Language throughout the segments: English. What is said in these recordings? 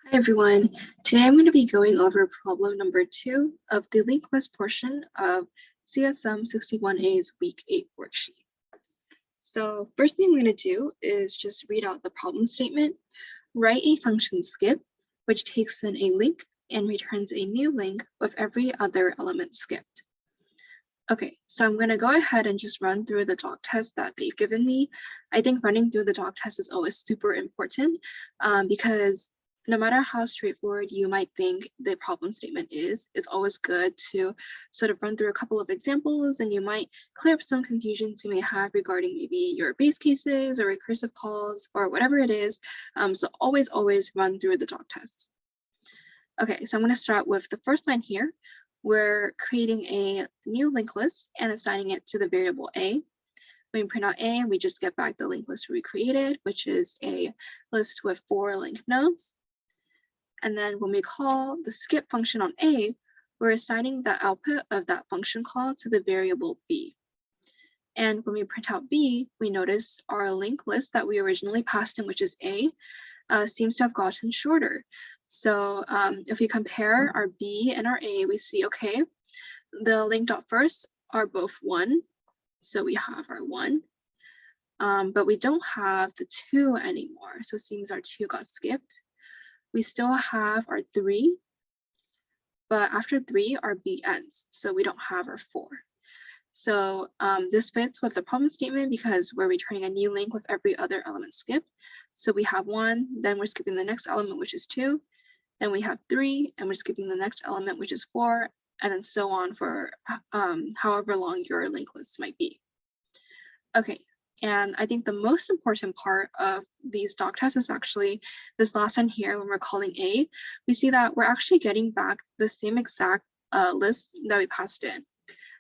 Hi everyone. Today I'm going to be going over problem number 2 of the linked list portion of CSM 61A's week 8 worksheet. So first thing I'm going to do is just read out the problem statement, write a function skip, which takes in a link and returns a new link with every other element skipped. Okay, so I'm going to go ahead and just run through the doc test that they've given me. I think running through the doc test is always super important because no matter how straightforward you might think the problem statement is, it's always good to sort of run through a couple of examples and you might clear up some confusions you may have regarding maybe your base cases or recursive calls or whatever it is. So always run through the doc tests. Okay, so I'm going to start with the first line here. We're creating a new linked list and assigning it to the variable A. When we print out A, we just get back the linked list we created, which is a list with 4 linked nodes. And then when we call the skip function on A, we're assigning the output of that function call to the variable B. And when we print out B, we notice our linked list that we originally passed in, which is A, seems to have gotten shorter. So if we compare our B and our A, we see, okay, the linked dot first are both 1. So we have our 1, but we don't have the 2 anymore. So it seems our 2 got skipped. We still have our 3, but after 3, our B ends. So we don't have our 4. So this fits with the problem statement because we're returning a new link with every other element skipped. So we have 1, then we're skipping the next element, which is 2. Then we have 3, and we're skipping the next element, which is 4, and then so on for however long your linked list might be. Okay, and I think the most important part of these doc tests is actually this last one here when we're calling A. We see that we're actually getting back the same exact list that we passed in.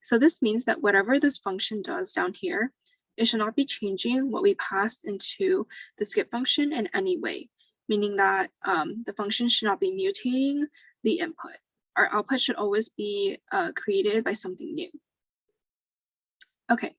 So this means that whatever this function does down here, it should not be changing what we passed into the skip function in any way, meaning that the function should not be mutating the input. Our output should always be created by something new. Okay,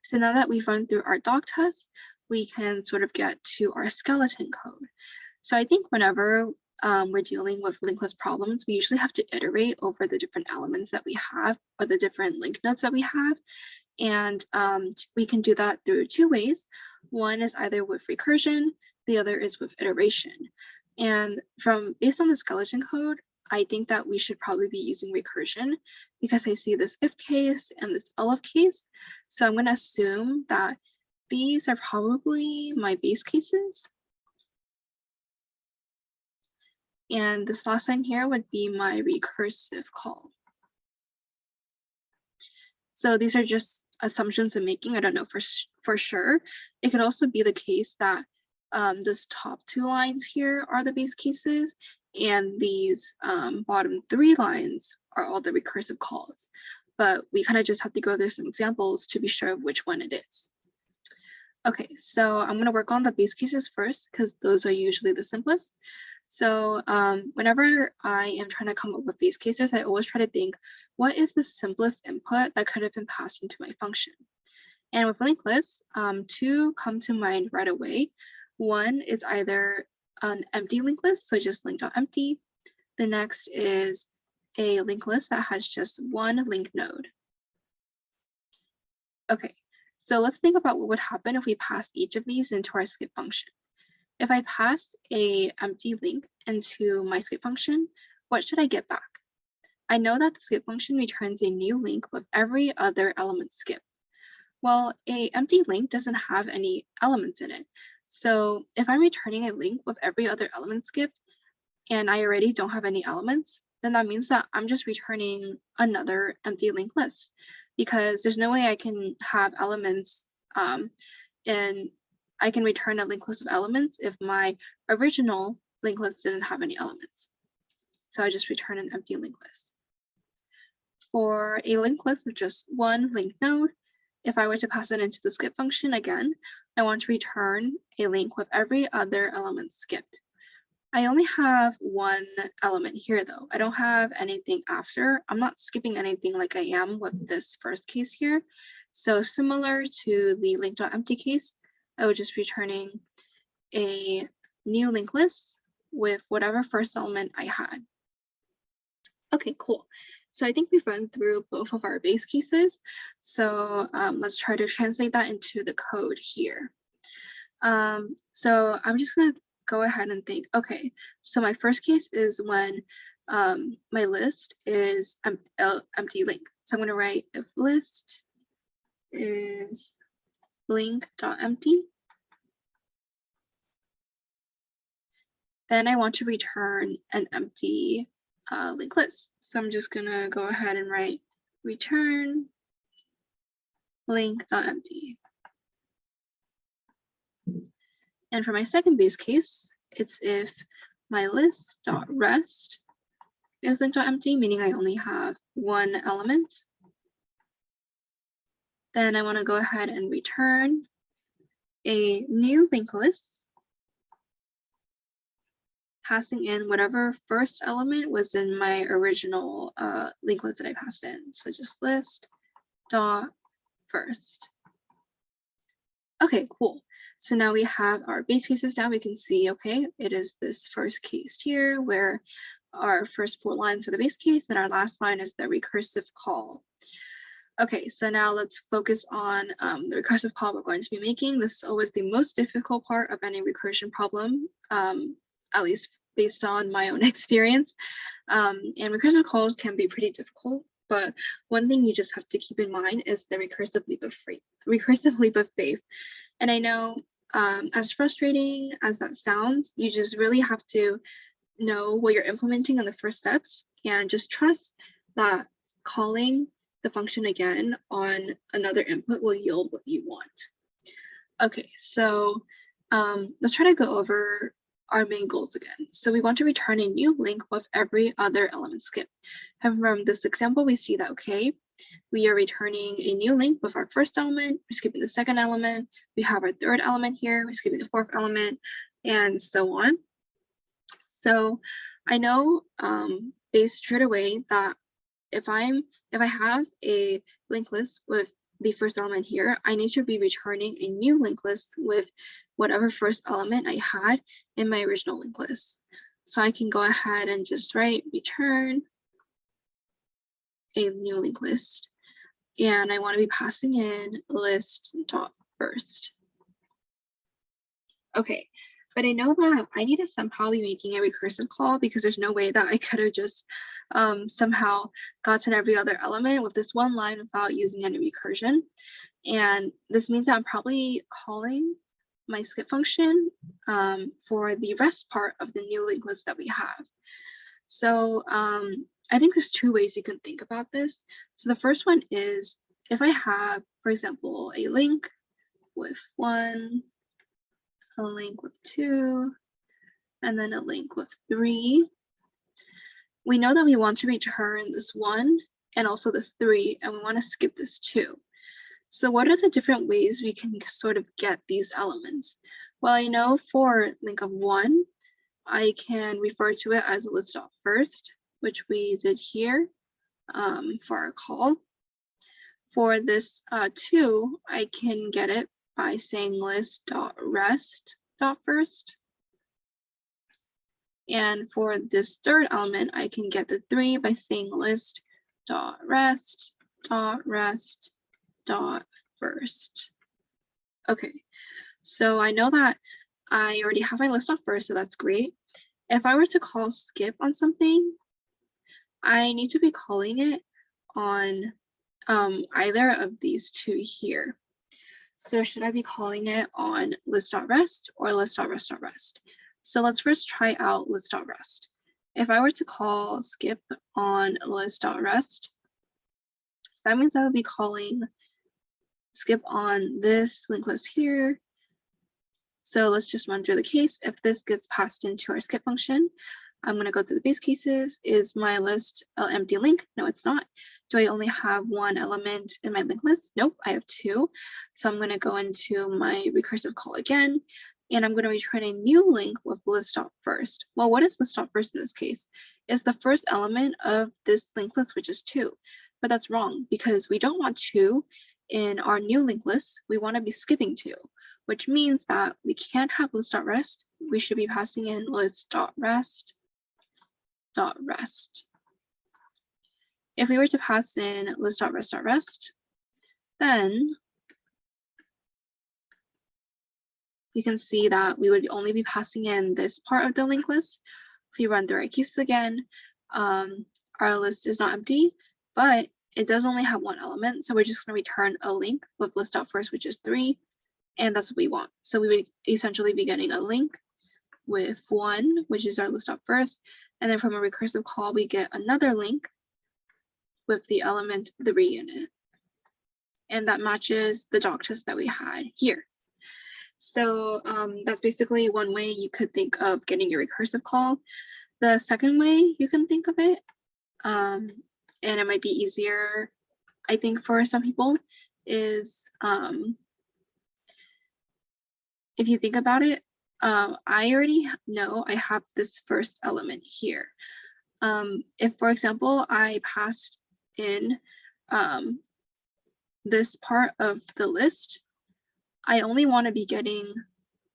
so now that we've run through our doc test, we can sort of get to our skeleton code. So I think whenever we're dealing with linked list problems, we usually have to iterate over the different elements that we have or the different linked nodes that we have. And we can do that through 2 ways. One is either with recursion, the other is with iteration. And based on the skeleton code, I think that we should probably be using recursion because I see this if case and this elif case. So I'm going to assume that these are probably my base cases. And this last line here would be my recursive call. So these are just assumptions I'm making. I don't know for sure. It could also be the case that this top 2 lines here are the base cases, and these bottom 3 lines are all the recursive calls. But we kind of just have to go through some examples to be sure of which one it is. Okay, so I'm going to work on the base cases first because those are usually the simplest. So whenever I am trying to come up with base cases, I always try to think, what is the simplest input that could have been passed into my function? And with linked lists, 2 come to mind right away. One is either an empty linked list, so just link.empty. The next is a linked list that has just 1 linked node. Okay, so let's think about what would happen if we passed each of these into our skip function. If I pass an empty link into my skip function, what should I get back? I know that the skip function returns a new link with every other element skipped. Well, an empty link doesn't have any elements in it. So if I'm returning a link with every other element skipped and I already don't have any elements, then that means that I'm just returning another empty linked list because there's no way I can have elements and I can return a linked list of elements if my original linked list didn't have any elements. So I just return an empty linked list. For a linked list with just 1 linked node, if I were to pass it into the skip function again, I want to return a link with every other element skipped. I only have 1 element here though. I don't have anything after. I'm not skipping anything like I am with this first case here. So similar to the link.empty case, I would just be returning a new linked list with whatever first element I had. Okay, cool. So I think we've run through both of our base cases. So let's try to translate that into the code here. So I'm just gonna go ahead and think, okay, so my first case is when my list is empty link. So I'm gonna write if list is link.empty. Then I want to return an empty linked list. So I'm just gonna go ahead and write return link.empty. And for my second base case, it's if my list.rest is link.empty, meaning I only have one element. Then I want to go ahead and return a new linked list, passing in whatever first element was in my original linked list that I passed in. So just list dot first. Okay, cool. So now we have our base cases down. We can see, okay, it is this first case here where our first 4 lines are the base case and our last line is the recursive call. Okay, so now let's focus on the recursive call we're going to be making. This is always the most difficult part of any recursion problem, at least based on my own experience. And recursive calls can be pretty difficult, but one thing you just have to keep in mind is the recursive leap of faith. And I know as frustrating as that sounds, you just really have to know what you're implementing in the first steps and just trust that calling the function again on another input will yield what you want. Okay, so let's try to go over our main goals again. So we want to return a new link with every other element skipped. And from this example, we see that, okay, we are returning a new link with our first element, we're skipping the second element, we have our third element here, we're skipping the fourth element, and so on. So I know based straight away that if I have a linked list with the first element here, I need to be returning a new linked list with whatever first element I had in my original linked list. So I can go ahead and just write return a new linked list. And I want to be passing in list.first. Okay, but I know that I need to somehow be making a recursive call because there's no way that I could have just somehow gotten every other element with this one line without using any recursion. And this means that I'm probably calling my skip function for the rest part of the new linked list that we have. So I think there's 2 ways you can think about this. So the first one is if I have, for example, a link with 1, a link with 2, and then a link with 3. We know that we want to return this 1 and also this 3, and we want to skip this 2. So what are the different ways we can sort of get these elements? Well, I know for link of 1, I can refer to it as a list.first, which we did here for our call. For this 2, I can get it by saying list.rest.first. And for this third element, I can get the 3 by saying list.rest.first. Okay, so I know that I already have my list.first, so that's great. If I were to call skip on something, I need to be calling it on either of these 2 here. So should I be calling it on list.rest or list.rest.rest? So let's first try out list.rest. If I were to call skip on list.rest, that means I would be calling skip on this linked list here. So let's just run through the case. If this gets passed into our skip function, I'm going to go through the base cases. Is my list an empty link? No, it's not. Do I only have 1 element in my linked list? Nope, I have 2. So I'm going to go into my recursive call again, and I'm going to return a new link with list.first. Well, what is list.first in this case? It's the first element of this linked list, which is 2. But that's wrong because we don't want 2 in our new linked list. We want to be skipping 2. which means that we can't have list.rest. We should be passing in list.rest. If we were to pass in list.rest, then we can see that we would only be passing in this part of the linked list. If we run through our cases again, our list is not empty, but it does only have one element. So we're just going to return a link with list.first, which is 3, and that's what we want. So we would essentially be getting a link with 1, which is our list.first, and then from a recursive call, we get another link with the element 3 in it. And that matches the doc test that we had here. So that's basically one way you could think of getting your recursive call. The second way you can think of it, and it might be easier, I think, for some people, is if you think about it, I already know I have this first element here. If, for example, I passed in this part of the list, I only want to be getting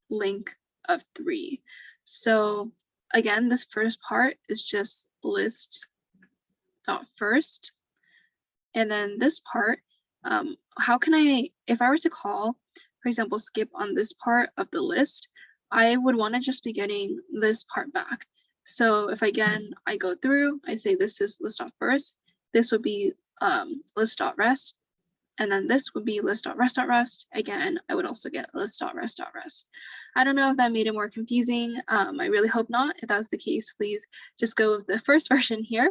link of 3. So again, this first part is just list.first. And then this part, how can I, if I were to call, for example, skip on this part of the list, I would want to just be getting this part back. So if again, I go through, I say this is list.first, this would be list.rest, and then this would be list.rest.rest. Again, I would also get list.rest.rest. I don't know if that made it more confusing. I really hope not. If that's the case, please just go with the first version here.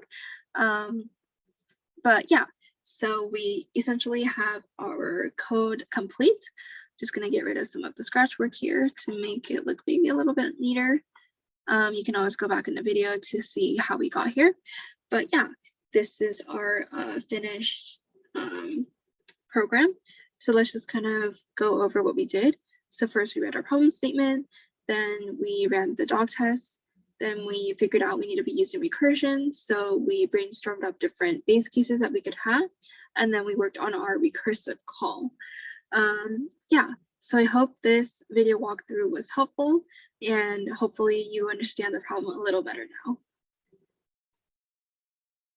But yeah, so we essentially have our code complete. Just gonna get rid of some of the scratch work here to make it look maybe a little bit neater. You can always go back in the video to see how we got here. But yeah, this is our finished program. So let's just kind of go over what we did. So first we read our problem statement, then we ran the dog test, then we figured out we need to be using recursion. So we brainstormed up different base cases that we could have, and then we worked on our recursive call. Yeah, so I hope this video walkthrough was helpful, and hopefully you understand the problem a little better now.